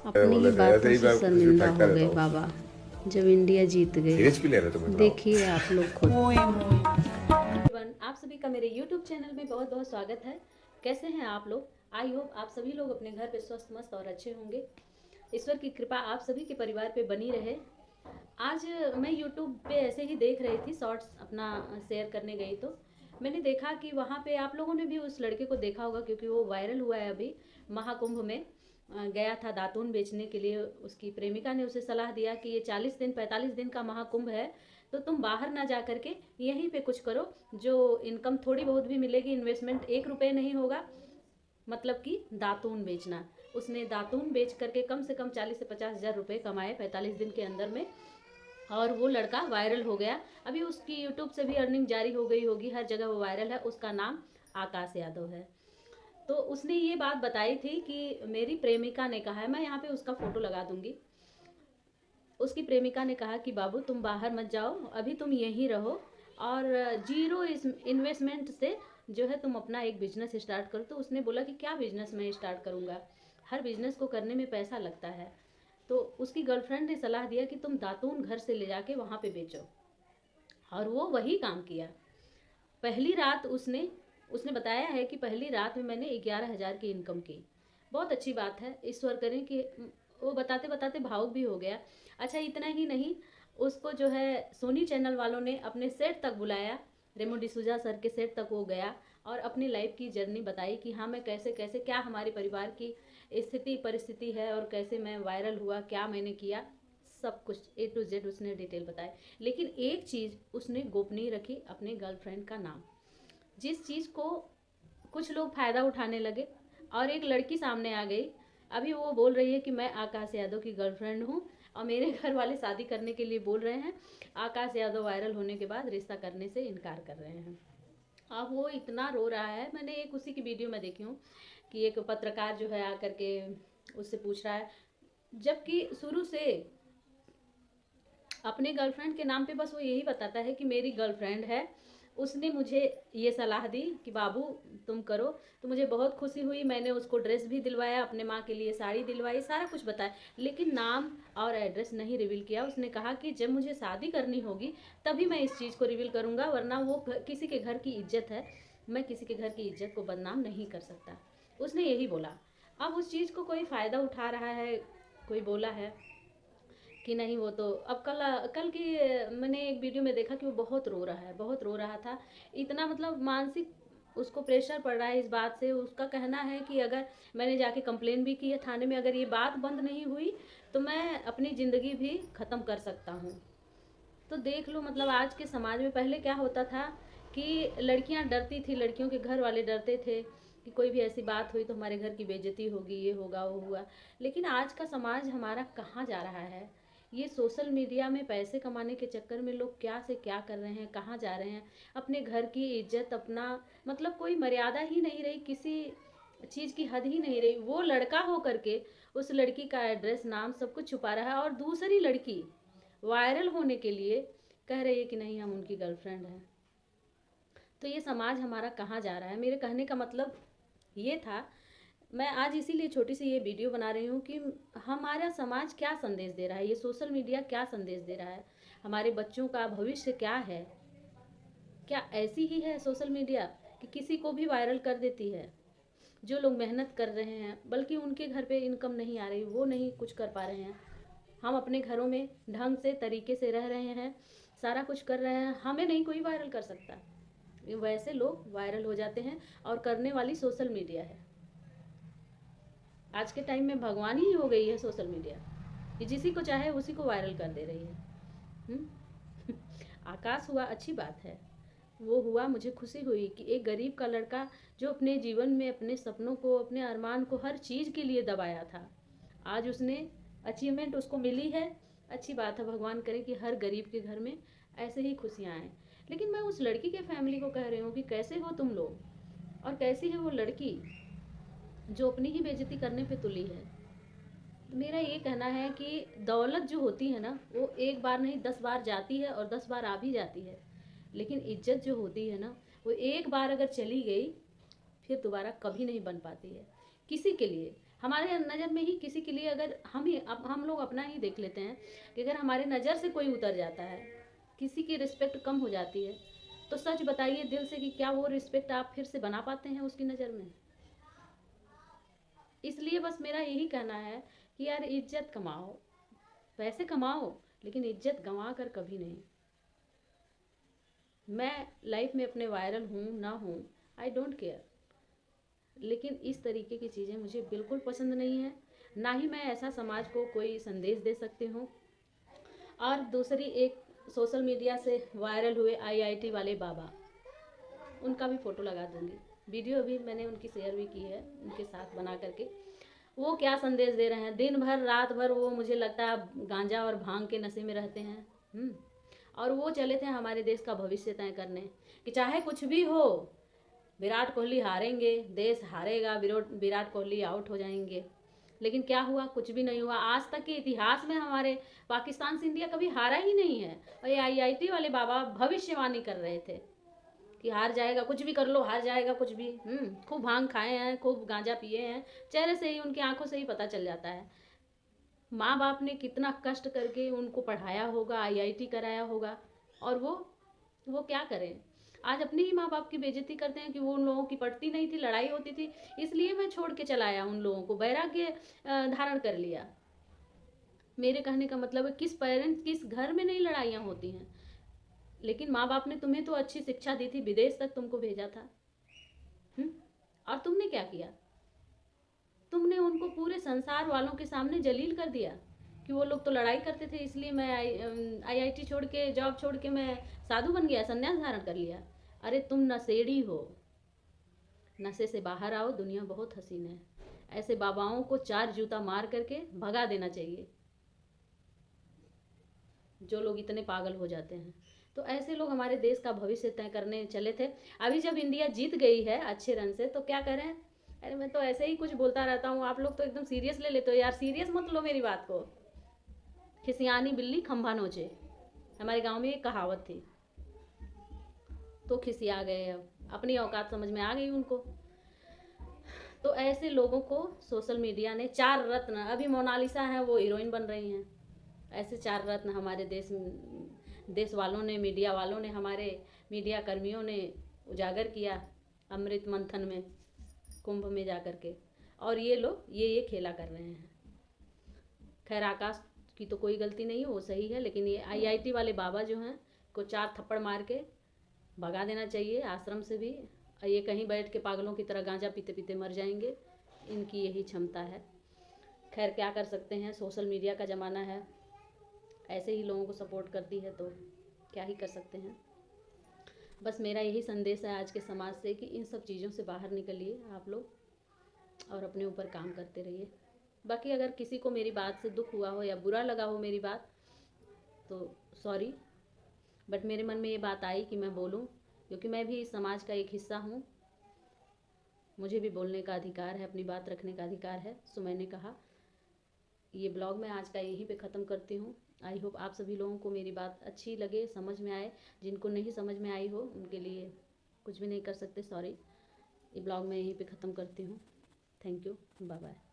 अपनी ही बातों से शर्मिंदा हो गए बाबा जब इंडिया जीत गए। सीरियस क्यों ले रहे तुम? देखिए आप लोग खुद। आप सभी का मेरे YouTube चैनल में बहुत बहुत स्वागत है। कैसे हैं आप लोग? आई होप आप सभी लोग अपने घर पे स्वस्थ मस्त और अच्छे होंगे। ईश्वर की कृपा आप सभी के परिवार पे बनी रहे। आज मैं YouTube पे ऐसे ही देख रही थी, शॉर्ट्स अपना शेयर करने गई तो मैंने देखा कि वहाँ पे आप लोगों ने भी उस लड़के को देखा होगा क्योंकि वो वायरल हुआ है अभी। महाकुंभ में गया था दातून बेचने के लिए। उसकी प्रेमिका ने उसे सलाह दिया कि ये 40 दिन 45 दिन का महाकुंभ है तो तुम बाहर ना जा करके यहीं पे कुछ करो, जो इनकम थोड़ी बहुत भी मिलेगी, इन्वेस्टमेंट 1 रुपये नहीं होगा, मतलब कि दातून बेचना। उसने दातून बेच करके कम से कम 40 से 50 हज़ार रुपये कमाए 45 दिन के अंदर में, और वो लड़का वायरल हो गया। अभी उसकी यूट्यूब से भी अर्निंग जारी हो गई होगी, हर जगह वो वायरल है। उसका नाम आकाश यादव है। तो उसने ये बात बताई थी कि मेरी प्रेमिका ने कहा है, मैं यहाँ पे उसका फ़ोटो लगा दूंगी। उसकी प्रेमिका ने कहा कि बाबू तुम बाहर मत जाओ, अभी तुम यहीं रहो और जीरो इन्वेस्टमेंट से जो है तुम अपना एक बिजनेस स्टार्ट करो। तो उसने बोला कि क्या बिजनेस मैं स्टार्ट करूँगा, हर बिजनेस को करने में पैसा लगता है। तो उसकी गर्लफ्रेंड ने सलाह दिया कि तुम दातून घर से ले जाके वहाँ पे बेचो, और वो वही काम किया। पहली रात उसने उसने बताया है कि पहली रात में मैंने 11,000 की इनकम की। बहुत अच्छी बात है, ईश्वर करें कि वो बताते बताते भावुक भी हो गया। अच्छा इतना ही नहीं, उसको जो है सोनी चैनल वालों ने अपने सेट तक बुलाया, रेमो डिसूजा सर के सेट तक वो गया और अपनी लाइफ की जर्नी बताई कि हाँ मैं कैसे कैसे क्या हमारे परिवार की स्थिति परिस्थिति है और कैसे मैं वायरल हुआ, क्या मैंने किया, सब कुछ A to Z उसने डिटेल बताया। लेकिन एक चीज़ उसने गोपनीय रखी, अपने गर्लफ्रेंड का नाम। जिस चीज़ को कुछ लोग फ़ायदा उठाने लगे और एक लड़की सामने आ गई। अभी वो बोल रही है कि मैं आकाश यादव की गर्लफ्रेंड हूँ और मेरे घर वाले शादी करने के लिए बोल रहे हैं। आकाश यादव वायरल होने के बाद रिश्ता करने से इनकार कर रहे हैं। अब वो इतना रो रहा है, मैंने एक उसी की वीडियो में देखी हूँ कि एक पत्रकार जो है आकर के उससे पूछ रहा है, जबकि शुरू से अपने गर्लफ्रेंड के नाम पे बस वो यही बताता है कि मेरी गर्लफ्रेंड है, उसने मुझे ये सलाह दी कि बाबू तुम करो। तो मुझे बहुत खुशी हुई, मैंने उसको ड्रेस भी दिलवाया, अपने माँ के लिए साड़ी दिलवाई, सारा कुछ बताया, लेकिन नाम और एड्रेस नहीं रिवील किया। उसने कहा कि जब मुझे शादी करनी होगी तभी मैं इस चीज़ को रिवील करूँगा, वरना वो किसी के घर की इज्जत है, मैं किसी के घर की इज्जत को बदनाम नहीं कर सकता। उसने यही बोला। अब उस चीज़ को कोई फ़ायदा उठा रहा है, कोई बोला है कि नहीं वो तो अब कल कल की मैंने एक वीडियो में देखा कि वो बहुत रो रहा है, बहुत रो रहा था। इतना मतलब मानसिक उसको प्रेशर पड़ रहा है इस बात से। उसका कहना है कि अगर मैंने जाके कंप्लेन भी की है थाने में, अगर ये बात बंद नहीं हुई तो मैं अपनी ज़िंदगी भी ख़त्म कर सकता हूँ। तो देख लो, मतलब आज के समाज में पहले क्या होता था कि लड़कियां डरती थी, लड़कियों के घर वाले डरते थे कि कोई भी ऐसी बात हुई तो हमारे घर की बेइज्जती होगी, ये होगा वो हुआ। लेकिन आज का समाज हमारा कहाँ जा रहा है? ये सोशल मीडिया में पैसे कमाने के चक्कर में लोग क्या से क्या कर रहे हैं, कहाँ जा रहे हैं। अपने घर की इज्जत, अपना मतलब कोई मर्यादा ही नहीं रही, किसी चीज़ की हद ही नहीं रही। वो लड़का हो करके उस लड़की का एड्रेस नाम सब कुछ छुपा रहा है और दूसरी लड़की वायरल होने के लिए कह रही है कि नहीं हम उनकी गर्लफ्रेंड हैं। तो ये समाज हमारा कहाँ जा रहा है? मेरे कहने का मतलब ये था, मैं आज इसीलिए छोटी सी ये वीडियो बना रही हूँ कि हमारा समाज क्या संदेश दे रहा है, ये सोशल मीडिया क्या संदेश दे रहा है, हमारे बच्चों का भविष्य क्या है। क्या ऐसी ही है सोशल मीडिया कि किसी को भी वायरल कर देती है? जो लोग मेहनत कर रहे हैं, बल्कि उनके घर पे इनकम नहीं आ रही, वो नहीं कुछ कर पा रहे हैं, हम अपने घरों में ढंग से तरीके से रह रहे हैं, सारा कुछ कर रहे हैं, हमें नहीं कोई वायरल कर सकता। वैसे लोग वायरल हो जाते हैं और करने वाली सोशल मीडिया है। आज के टाइम में भगवान ही हो गई है सोशल मीडिया, कि जिसी को चाहे उसी को वायरल कर दे रही है। आकाश हुआ, अच्छी बात है, वो हुआ, मुझे खुशी हुई कि एक गरीब का लड़का जो अपने जीवन में अपने सपनों को, अपने अरमान को हर चीज़ के लिए दबाया था, आज उसने अचीवमेंट उसको मिली है। अच्छी बात है, भगवान करे कि हर गरीब के घर में ऐसे ही खुशियाँ आएँ। लेकिन मैं उस लड़की के फैमिली को कह रही हूँ कि कैसे हो तुम लोग, और कैसी है वो लड़की जो अपनी ही बेइज्जती करने पे तुली है। तो मेरा ये कहना है कि दौलत जो होती है ना, वो एक बार नहीं 10 बार जाती है और 10 बार आ भी जाती है, लेकिन इज्जत जो होती है ना, वो एक बार अगर चली गई फिर दोबारा कभी नहीं बन पाती है किसी के लिए। हमारे नज़र में ही किसी के लिए अगर हम लोग अपना ही देख लेते हैं कि अगर हमारे नज़र से कोई उतर जाता है, किसी की रिस्पेक्ट कम हो जाती है, तो सच बताइए दिल से कि क्या वो रिस्पेक्ट आप फिर से बना पाते हैं उसकी नज़र में? इसलिए बस मेरा यही कहना है कि यार इज्जत कमाओ, पैसे कमाओ, लेकिन इज्जत गंवा कर कभी नहीं। मैं लाइफ में अपने वायरल हूँ ना हूँ, आई डोंट केयर, लेकिन इस तरीके की चीज़ें मुझे बिल्कुल पसंद नहीं है, ना ही मैं ऐसा समाज को कोई संदेश दे सकती हूँ। और दूसरी एक सोशल मीडिया से वायरल हुए आईआईटी वाले बाबा, उनका भी फ़ोटो लगा दूँगी, वीडियो भी मैंने उनकी शेयर भी की है उनके साथ बना करके। वो क्या संदेश दे रहे हैं, दिन भर रात भर वो मुझे लगता है गांजा और भांग के नशे में रहते हैं। और वो चले थे हमारे देश का भविष्य तय करने कि चाहे कुछ भी हो, विराट कोहली हारेंगे, देश हारेगा, विराट कोहली आउट हो जाएंगे। लेकिन क्या हुआ? कुछ भी नहीं हुआ। आज तक के इतिहास में हमारे पाकिस्तान से इंडिया कभी हारा ही नहीं है। और ये आईआईटी वाले बाबा भविष्यवाणी कर रहे थे कि हार जाएगा, कुछ भी कर लो हार जाएगा कुछ भी। खूब भांग खाए हैं, खूब गांजा पिए हैं, चेहरे से ही, उनकी आंखों से ही पता चल जाता है। माँ बाप ने कितना कष्ट करके उनको पढ़ाया होगा, आईआईटी कराया होगा, और वो क्या करें? आज अपने ही माँ बाप की बेइज्जती करते हैं कि वो उन लोगों की पढ़ती नहीं थी, लड़ाई होती थी, इसलिए मैं छोड़ के चलाया उन लोगों को, वैराग्य धारण कर लिया। मेरे कहने का मतलब है किस घर में नहीं लड़ाइयाँ होती हैं, लेकिन माँ बाप ने तुम्हें तो अच्छी शिक्षा दी थी, विदेश तक तुमको भेजा था। और तुमने क्या किया? तुमने उनको पूरे संसार वालों के सामने जलील कर दिया कि वो लोग तो लड़ाई करते थे, इसलिए मैं आईआईटी छोड़ के, जॉब छोड़ के मैं साधु बन गया, संन्यास धारण कर लिया। अरे तुम नशेड़ी हो, नशे से बाहर आओ, दुनिया बहुत हसीन है। ऐसे बाबाओं को 4 जूता मार करके भगा देना चाहिए, जो लोग इतने पागल हो जाते हैं। तो ऐसे लोग हमारे देश का भविष्य तय करने चले थे। अभी जब इंडिया जीत गई है अच्छे रन से, तो क्या करें? अरे मैं तो ऐसे ही कुछ बोलता रहता हूँ, आप लोग तो एकदम सीरियस ले लेते हो। यार सीरियस मत लो मेरी बात को। खिसियानी बिल्ली खंभा नोचे, हमारे गांव में एक कहावत थी। तो खिसिया गए, अब अपनी औकात समझ में आ गई उनको। तो ऐसे लोगों को सोशल मीडिया ने 4 रत्न, अभी मोनालिसा है वो हीरोइन बन रही हैं, ऐसे 4 रत्न हमारे देश वालों ने, मीडिया वालों ने, हमारे मीडिया कर्मियों ने उजागर किया अमृत मंथन में, कुंभ में जा कर के। और ये लोग ये खेला कर रहे हैं। खैर आकाश की तो कोई गलती नहीं है, वो सही है, लेकिन ये आईआईटी वाले बाबा जो हैं को 4 थप्पड़ मार के भगा देना चाहिए आश्रम से भी। ये कहीं बैठ के पागलों की तरह गांजा पीते पीते मर जाएंगे, इनकी यही क्षमता है। खैर क्या कर सकते हैं, सोशल मीडिया का ज़माना है, ऐसे ही लोगों को सपोर्ट करती है, तो क्या ही कर सकते हैं। बस मेरा यही संदेश है आज के समाज से कि इन सब चीज़ों से बाहर निकलिए आप लोग, और अपने ऊपर काम करते रहिए। बाकी अगर किसी को मेरी बात से दुख हुआ हो या बुरा लगा हो मेरी बात, तो सॉरी, बट मेरे मन में ये बात आई कि मैं बोलूं, क्योंकि मैं भी इस समाज का एक हिस्सा हूँ। मुझे भी बोलने का अधिकार है, अपनी बात रखने का अधिकार है। सो मैंने कहा ये ब्लॉग मैं आज का यहीं पे ख़त्म करती हूँ। आई होप आप सभी लोगों को मेरी बात अच्छी लगे, समझ में आए। जिनको नहीं समझ में आई हो उनके लिए कुछ भी नहीं कर सकते, सॉरी। ये ब्लॉग मैं यहीं पे ख़त्म करती हूँ। Thank you, bye bye.